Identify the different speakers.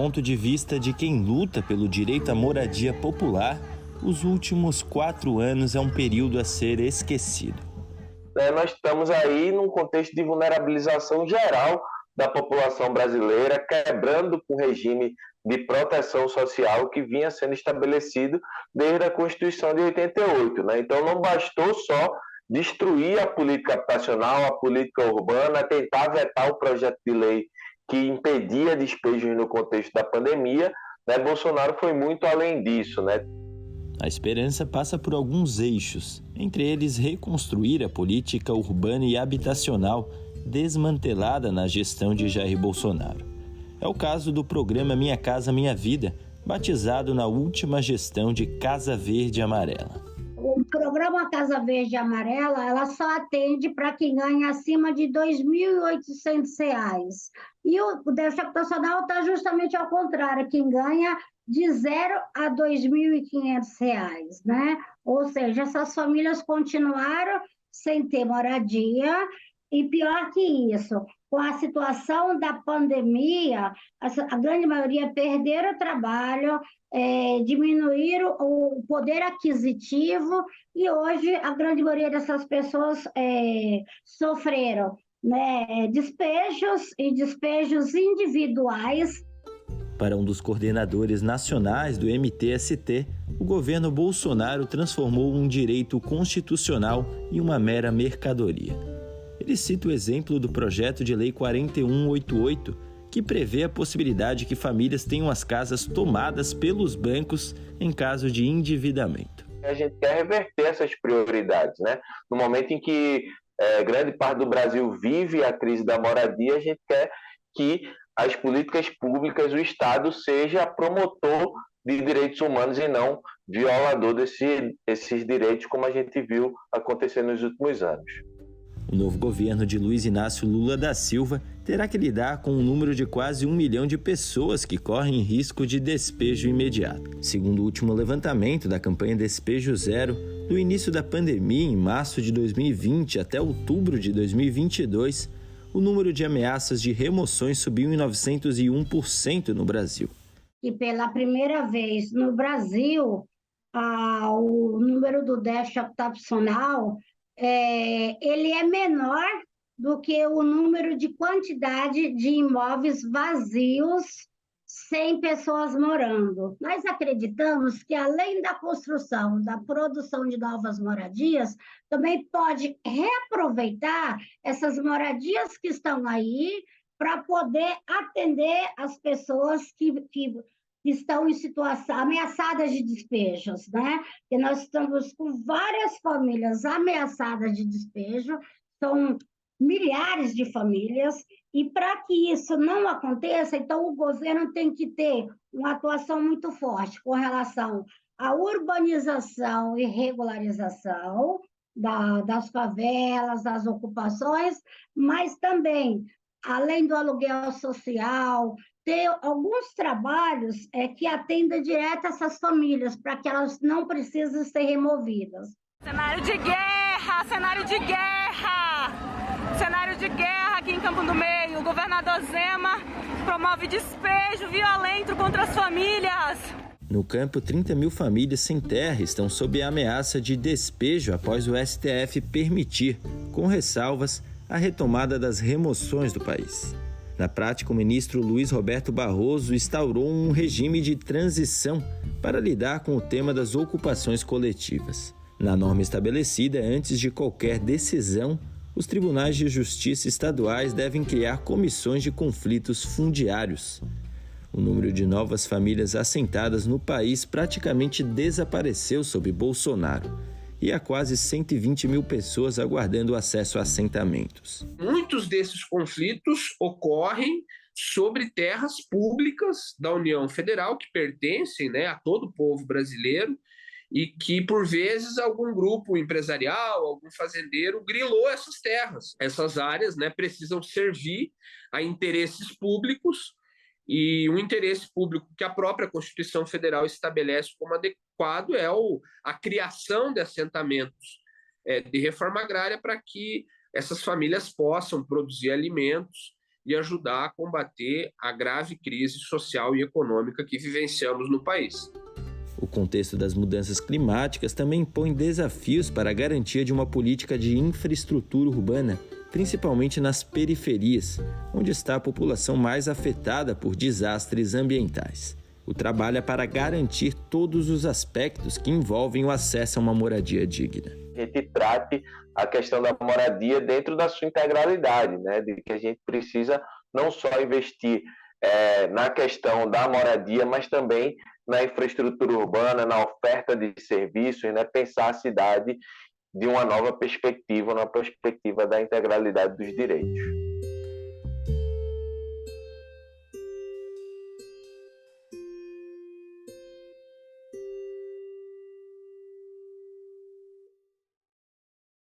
Speaker 1: ponto de vista de quem luta pelo direito à moradia popular, os últimos 4 anos é um período a ser esquecido.
Speaker 2: Nós estamos aí num contexto de vulnerabilização geral da população brasileira, quebrando com o regime de proteção social que vinha sendo estabelecido desde a Constituição de 88. Então, não bastou só destruir a política habitacional, a política urbana, tentar vetar o projeto de lei que impedia despejos no contexto da pandemia. Bolsonaro foi muito além disso.
Speaker 1: A esperança passa por alguns eixos, entre eles reconstruir a política urbana e habitacional desmantelada na gestão de Jair Bolsonaro. É o caso do programa Minha Casa Minha Vida, batizado na última gestão de Casa Verde e Amarela.
Speaker 3: O programa Casa Verde e Amarela, ela só atende para quem ganha acima de R$ 2.800. E o déficit habitacional está justamente ao contrário, quem ganha de 0 a R$ 2.500, né? Ou seja, essas famílias continuaram sem ter moradia e pior que isso, com a situação da pandemia, a grande maioria perderam o trabalho, diminuíram o poder aquisitivo e hoje a grande maioria dessas pessoas sofreram, né, despejos individuais.
Speaker 1: Para um dos coordenadores nacionais do MTST, o governo Bolsonaro transformou um direito constitucional em uma mera mercadoria. Ele cita o exemplo do projeto de lei 4188, que prevê a possibilidade que famílias tenham as casas tomadas pelos bancos em caso de endividamento.
Speaker 2: A gente quer reverter essas prioridades, No momento em que grande parte do Brasil vive a crise da moradia, a gente quer que as políticas públicas, o Estado seja promotor de direitos humanos e não violador desses direitos, como a gente viu acontecer nos últimos anos.
Speaker 1: O novo governo de Luiz Inácio Lula da Silva terá que lidar com um número de quase 1 milhão de pessoas que correm risco de despejo imediato. Segundo o último levantamento da campanha Despejo Zero, do início da pandemia, em março de 2020 até outubro de 2022, o número de ameaças de remoções subiu em 901% no Brasil.
Speaker 3: E pela primeira vez no Brasil, o número do déficit habitacional ele é menor do que o número de quantidade de imóveis vazios sem pessoas morando. Nós acreditamos que, além da construção, da produção de novas moradias, também pode reaproveitar essas moradias que estão aí para poder atender as pessoas que estão em situação ameaçadas de despejos, né? Porque nós estamos com várias famílias ameaçadas de despejo, são milhares de famílias, e para que isso não aconteça, então o governo tem que ter uma atuação muito forte com relação à urbanização e regularização das favelas, das ocupações, mas também, além do aluguel social, ter alguns trabalhos que atendam direto essas famílias, para que elas não precisem ser removidas.
Speaker 4: Cenário de guerra, cenário de guerra! Cenário de guerra aqui em Campo do Meio. O governador Zema promove despejo violento contra as famílias.
Speaker 1: No campo, 30 mil famílias sem terra estão sob a ameaça de despejo após o STF permitir, com ressalvas, a retomada das remoções do país. Na prática, o ministro Luiz Roberto Barroso instaurou um regime de transição para lidar com o tema das ocupações coletivas. Na norma estabelecida, antes de qualquer decisão, os tribunais de justiça estaduais devem criar comissões de conflitos fundiários. O número de novas famílias assentadas no país praticamente desapareceu sob Bolsonaro, e há quase 120 mil pessoas aguardando acesso a assentamentos.
Speaker 5: Muitos desses conflitos ocorrem sobre terras públicas da União Federal, que pertencem, a todo o povo brasileiro, e que, por vezes, algum grupo empresarial, algum fazendeiro grilou essas terras. Essas áreas precisam servir a interesses públicos, e o interesse público que a própria Constituição Federal estabelece como adequado é a criação de assentamentos de reforma agrária para que essas famílias possam produzir alimentos e ajudar a combater a grave crise social e econômica que vivenciamos no país.
Speaker 1: O contexto das mudanças climáticas também impõe desafios para a garantia de uma política de infraestrutura urbana, principalmente nas periferias, onde está a população mais afetada por desastres ambientais. O trabalho é para garantir todos os aspectos que envolvem o acesso a uma moradia digna.
Speaker 2: A gente trate a questão da moradia dentro da sua integralidade, né? De que a gente precisa não só investir na questão da moradia, mas também na infraestrutura urbana, na oferta de serviços, né? Pensar a cidade de uma nova perspectiva, na perspectiva da integralidade dos direitos.